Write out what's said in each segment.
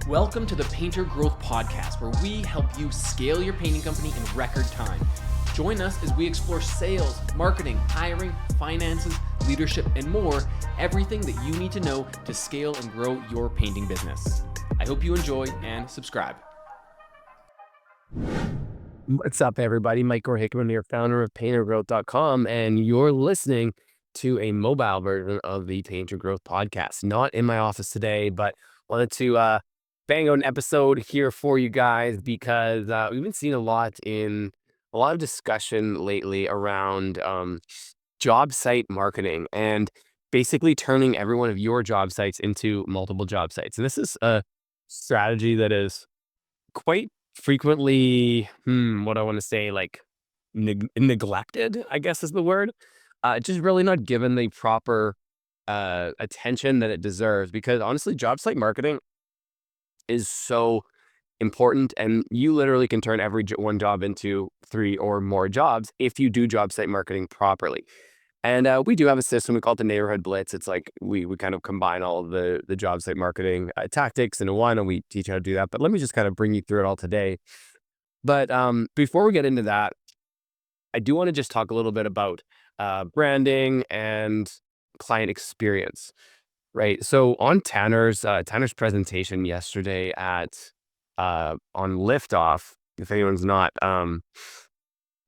Welcome to the Painter Growth Podcast, where we help you scale your painting company in record time. Join us as we explore sales, marketing, hiring, finances, leadership, and more, everything that you need to know to scale and grow your painting business. I hope you enjoy and subscribe. What's up, everybody? Mike Hickman here, founder of PainterGrowth.com, and you're listening to a mobile version of the Painter Growth Podcast. Not in my office today, but wanted to bang out an episode here for you guys because we've been seeing a lot of discussion lately around job site marketing and basically turning every one of your job sites into multiple job sites. And this is a strategy that is quite frequently, what I want to say, like neglected, I guess is the word. Just really not given the proper attention that it deserves. Because honestly, job site marketing is so important, and you literally can turn every one job into 3 or more jobs if you do job site marketing properly. And we do have a system. We call it the Neighborhood Blitz. It's like we kind of combine all of the job site marketing tactics into one, and we teach you how to do that. But let me just kind of bring you through it all today. But before we get into that, I do want to just talk a little bit about branding and client experience, right? So on Tanner's presentation yesterday at on Liftoff, if anyone's not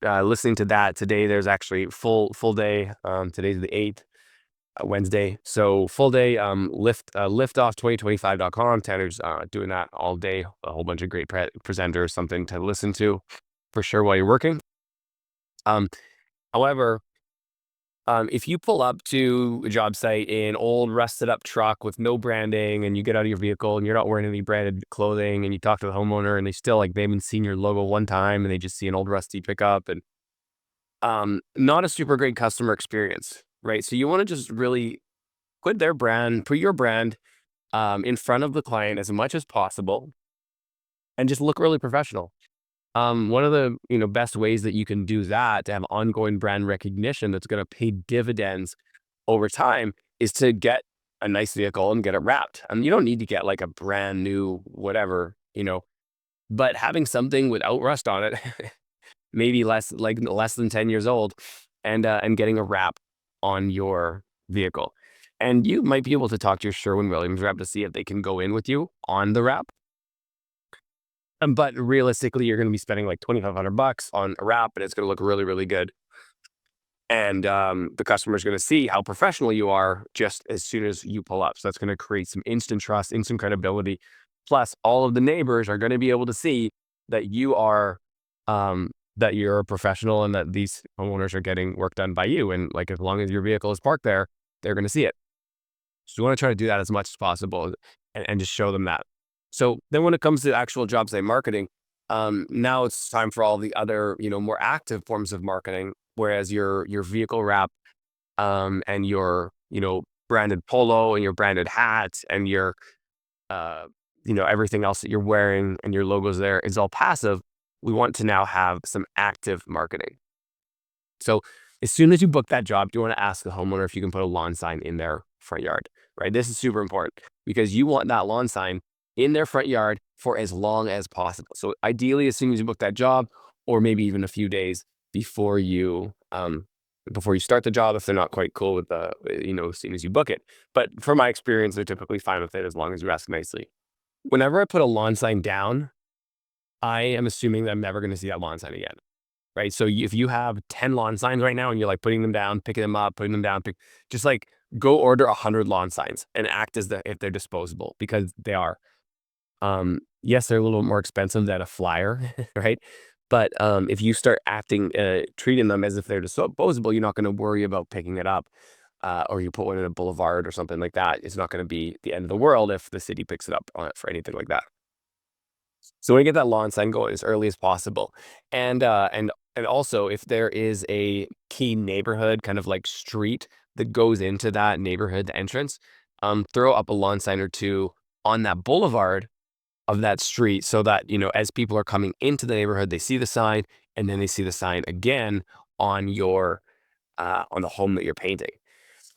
listening to that today, there's actually full day. Today's the 8th, Wednesday. So full day, liftoff2025.com. Tanner's doing that all day. A whole bunch of great presenters, something to listen to for sure while you're working. However, if you pull up to a job site in old rusted up truck with no branding, and you get out of your vehicle and you're not wearing any branded clothing, and you talk to the homeowner and they still they haven't seen your logo one time and they just see an old rusty pickup, and not a super great customer experience, right? So you want to just really put your brand in front of the client as much as possible and just look really professional. One of the best ways that you can do that to have ongoing brand recognition that's going to pay dividends over time is to get a nice vehicle and get it wrapped. And you don't need to get like a brand new whatever, but having something without rust on it, maybe less than 10 years old, and getting a wrap on your vehicle. And you might be able to talk to your Sherwin-Williams rep to see if they can go in with you on the wrap. But realistically, you're going to be spending like $2,500 on a wrap, and it's going to look really, really good. And the customer is going to see how professional you are just as soon as you pull up. So that's going to create some instant trust, instant credibility. Plus, all of the neighbors are going to be able to see that you are that you're a professional and that these homeowners are getting work done by you. And like as long as your vehicle is parked there, they're going to see it. So you want to try to do that as much as possible and just show them that. So then when it comes to actual job site marketing, now it's time for all the other, more active forms of marketing, whereas your vehicle wrap and your, branded polo and your branded hat and your, everything else that you're wearing and your logos there is all passive. We want to now have some active marketing. So as soon as you book that job, you want to ask the homeowner if you can put a lawn sign in their front yard, right? This is super important because you want that lawn sign in their front yard for as long as possible. So ideally, as soon as you book that job, or maybe even a few days before you start the job, if they're not quite cool with the, as soon as you book it. But from my experience, they're typically fine with it as long as you ask nicely. Whenever I put a lawn sign down, I am assuming that I'm never going to see that lawn sign again. Right. So if you have 10 lawn signs right now and you're like putting them down, picking them up, putting them down, just like go order 100 lawn signs and act as if they're disposable, because they are. Yes, they're a little more expensive than a flyer, right? But if you start treating them as if they're disposable, you're not going to worry about picking it up, or you put one in a boulevard or something like that. It's not going to be the end of the world if the city picks it up for anything like that. So we want to get that lawn sign going as early as possible, and also if there is a key neighborhood kind of like street that goes into that neighborhood entrance, throw up a lawn sign or two on that boulevard of that street, so that as people are coming into the neighborhood, they see the sign, and then they see the sign again on your on the home that you're painting.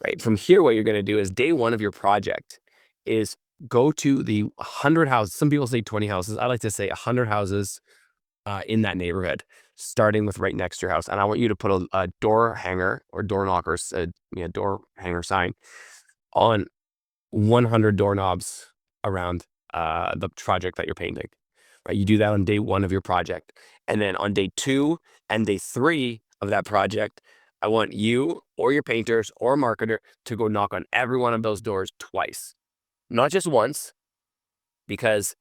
Right from here, what you're going to do is day one of your project is go to the 100 houses. Some people say 20 houses. I like to say 100 houses in that neighborhood, starting with right next to your house. And I want you to put a door hanger or door knockers, door hanger sign on 100 doorknobs around the project that you're painting. Right? You do that on day 1 of your project. And then on day 2 and day 3 of that project, I want you or your painters or marketer to go knock on every one of those doors twice. Not just once, because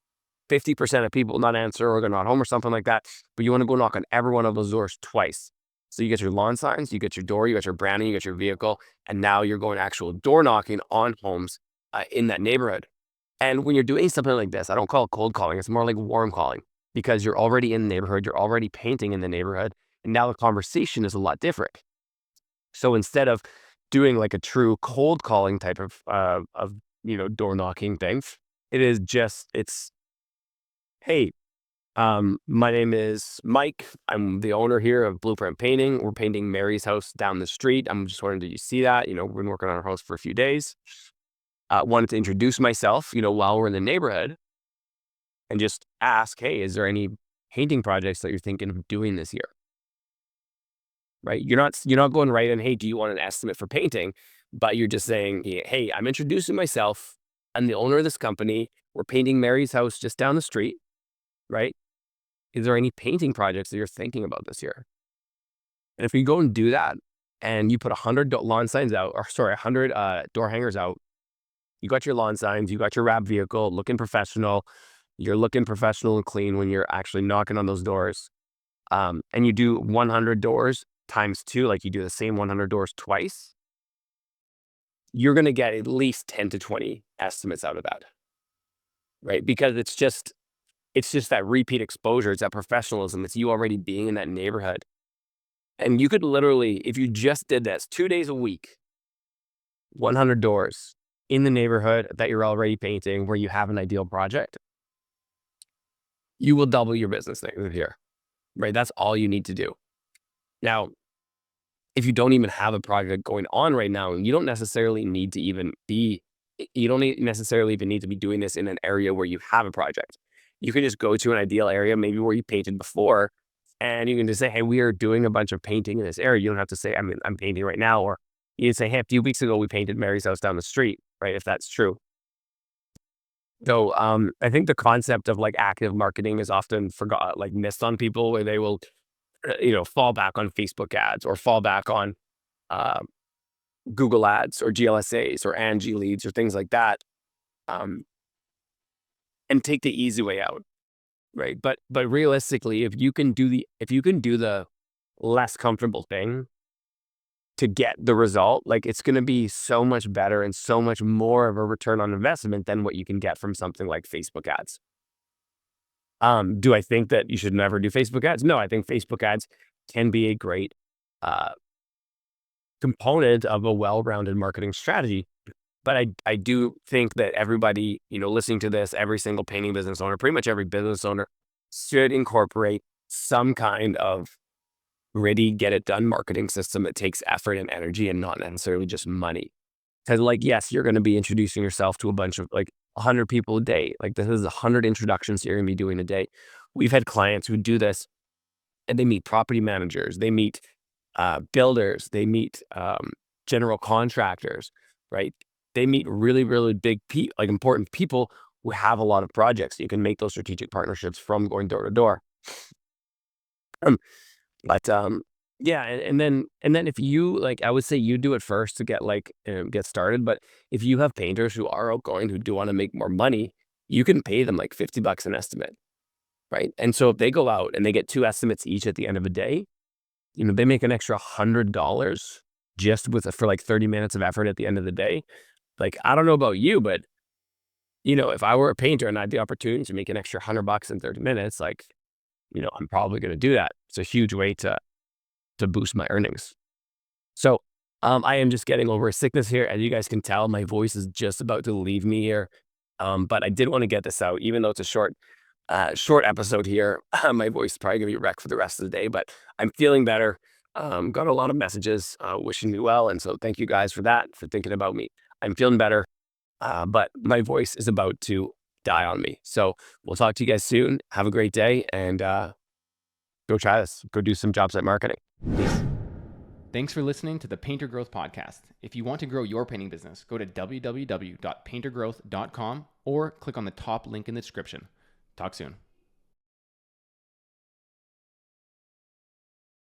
50% of people not answer or they're not home or something like that. But you want to go knock on every one of those doors twice. So you get your lawn signs, you get your door, you got your branding, you got your vehicle, and now you're going actual door knocking on homes in that neighborhood. And when you're doing something like this, I don't call it cold calling. It's more like warm calling, because you're already in the neighborhood, you're already painting in the neighborhood, and now the conversation is a lot different. So instead of doing like a true cold calling type of door knocking thing, it's hey, my name is Mike. I'm the owner here of Blueprint Painting. We're painting Mary's house down the street. I'm just wondering, did you see that? We've been working on our house for a few days. Wanted to introduce myself, while we're in the neighborhood, and just ask, hey, is there any painting projects that you're thinking of doing this year? Right? You're not going right in, hey, do you want an estimate for painting? But you're just saying, hey, I'm introducing myself. I'm the owner of this company. We're painting Mary's house just down the street, right? Is there any painting projects that you're thinking about this year? And if you go and do that and you put 100 lawn signs out, 100 door hangers out, you got your lawn signs, you got your wrap vehicle looking professional. You're looking professional and clean when you're actually knocking on those doors. And you do 100 doors times 2, like you do the same 100 doors twice. You're going to get at least 10 to 20 estimates out of that, right? Because it's just that repeat exposure. It's that professionalism. It's you already being in that neighborhood. And you could literally, if you just did this 2 days a week, 100 doors in the neighborhood that you're already painting where you have an ideal project, you will double your business next year, right? That's all you need to do. Now, if you don't even have a project going on right now, you don't necessarily need to even be, you don't necessarily even need to be doing this in an area where you have a project. You can just go to an ideal area, maybe where you painted before, and you can just say, hey, we are doing a bunch of painting in this area. You don't have to say, I'm painting right now. Or you can say, hey, a few weeks ago, we painted Mary's house down the street, right? If that's true. So I think the concept of like active marketing is often missed on people, where they will, fall back on Facebook ads or fall back on uh, Google ads or GLSAs or Angie leads or things like that, um, and take the easy way out, right? But realistically, if you can do the less comfortable thing to get the result, like it's going to be so much better and so much more of a return on investment than what you can get from something like Facebook ads. Do I think that you should never do Facebook ads? No, I think Facebook ads can be a great uh, component of a well-rounded marketing strategy. But I do think that everybody, listening to this, every single painting business owner, pretty much every business owner, should incorporate some kind of gritty, get it done marketing system that takes effort and energy and not necessarily just money. Because yes, you're going to be introducing yourself to a bunch of 100 people a day. Like this is 100 introductions you're going to be doing a day. We've had clients who do this, and they meet property managers, they meet builders, they meet general contractors, right? They meet really, really big, important people who have a lot of projects. You can make those strategic partnerships from going door to door. Um, but yeah, and then if you I would say you do it first to get started. But if you have painters who are outgoing who do want to make more money, you can pay them like $50 an estimate, right? And so if they go out and they get 2 estimates each at the end of a day, they make an extra $100 just for 30 minutes of effort at the end of the day. Like, I don't know about you, but if I were a painter and I had the opportunity to make an extra $100 in 30 minutes, I'm probably going to do that. It's a huge way to boost my earnings. So, I am just getting over a sickness here. As you guys can tell, my voice is just about to leave me here. But I did want to get this out, even though it's a short episode here. My voice is probably going to be wrecked for the rest of the day, but I'm feeling better. Got a lot of messages wishing me well. And so thank you guys for that, for thinking about me. I'm feeling better. but my voice is about to die on me. So we'll talk to you guys soon. Have a great day, and go try this. Go do some job site marketing. Peace. Thanks for listening to the Painter Growth Podcast. If you want to grow your painting business, go to www.paintergrowth.com or click on the top link in the description. Talk soon.